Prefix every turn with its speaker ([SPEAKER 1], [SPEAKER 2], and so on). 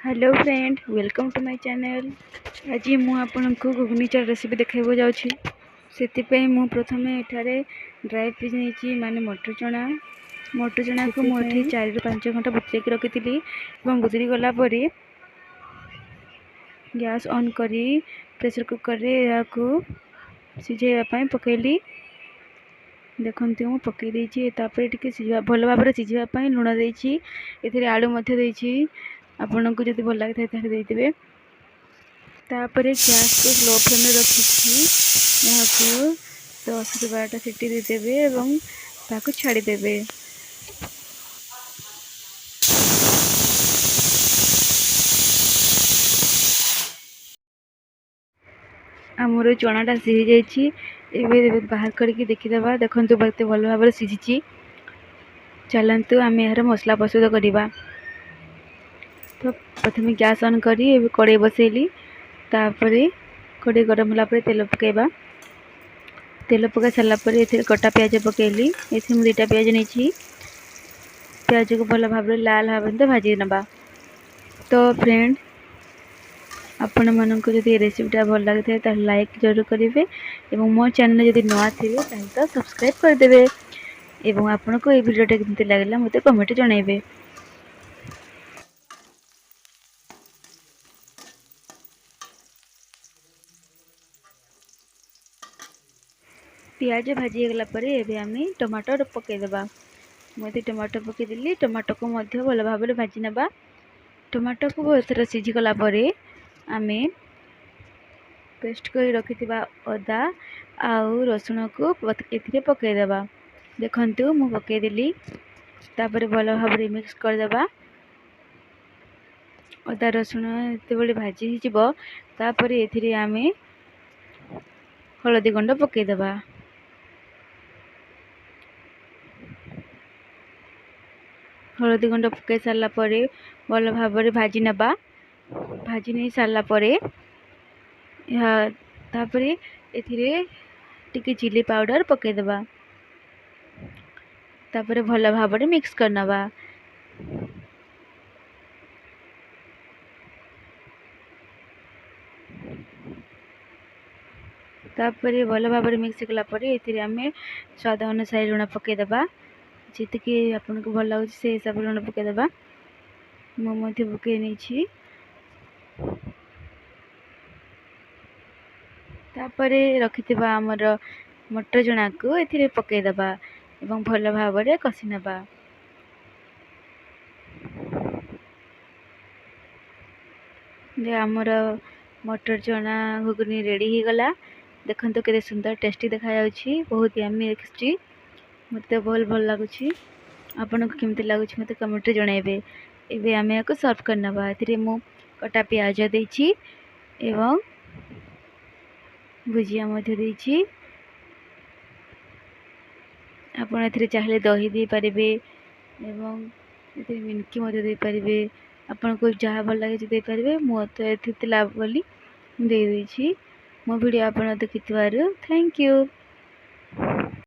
[SPEAKER 1] Hello friend, welcome to my channel. आज मु आपको घुगनी चाट रेसिपी देखा जाऊँगी। से मु प्रथम एठारे ड्राई फ्रूट नहीं माने मटर चना को मुझे 4 ରୁ 5 घंटा बतुरेक रखी। बतुरी गलापर गैस ऑन करी प्रेशर कुकर रे याको सिझाइवाई पकईली। देखते मुझे पकई टी भल भाव सिझापी लुण देती आलू आपन को जब भल लगे देते। तापर गैस को स्लो फ्लेम रखी यहाँ 10 ରୁ 12टा सीटी देदेवे और ताको छाड़ीदेवे। आमर चनाटा सीझी जाइए बाहर करके देखीदे। देखो बहुत भल भाव सीझी। चलतु आम यार मसला प्रस्तुत करवा। तो प्रथम गैस ऑन करी कड़े बसैली। तापर कड़े गरम होगापर तेल पकेबा। तेल पकई सारापर ए कटा प्याज पकेली। ये 2टा प्याज नहीं। प्याज को भल भाव लाल भाव भाजी नवा। तो फ्रेंड आपण मानक जदि रेसिपीटा भल लगी था लाइक जरूर करेंगे और मो चैनल जदि नुआ थे तो सब्सक्राइब करदे। एवं आपन को ये वीडियोटा केमती लगला मते कमेंट जणाइबे। प्याज भाजी गला पर एबे आम टमाटर पकईदेवा। मुझे टमाटर पकईदेली। टमाटर को भल भाव भाजी नवा। टमाटर को बहुत थोड़ा सीझीगला आम पेस्ट कर रखि अदा आउ रसुण को ए पकईदेवा। देखु मु पकईदेली। तापर भल भाव मिक्स करदेवा। अदा रसुण ये भाजी होपर आम हलदी गुंड पकईदेवा। हलदी गुंड पकई सारापर भल भाव भाजी नवा। भाजी नहीं सारापर तापर टिके चिली पाउडर पकईदेवा। तापर भल भाव मिक्स करनवा। तापर भल भाव मिक्स कलापर आम स्वाद अनुसार लुण पकईदेवा। जीतकी आपन को भल लगे से हिसाब से लुण पकईदेवा। मुझे पकई नहीं। तापर रखि आमर मटर चना को ए पकईदेवा और भल भाव कषि नवा। आमर मटर चना घुगनी रेडी हो गला। देखो केते सुंदर टेस्टी देखा जाउछि। बहुत यम्मी देखछि। मते भल लगुच। आपन को केमती लगुच मते कमेंट रे जणाइबे। एबे आमे याको सर्व करनबा। एथिरे मु कटा प्याज देछि एवं भुजिया मध्य देछि। आपन एथिरे चाहले दही दे पारिबे एवं एथिरे मिनकी मध्य दे पारिबे। आपन को जहाँ भल लगे दे पारिबे। मु तो एथिते लाभ बोली दे देछि। मो वीडियो आपन देखिथिबारु थैंक यू।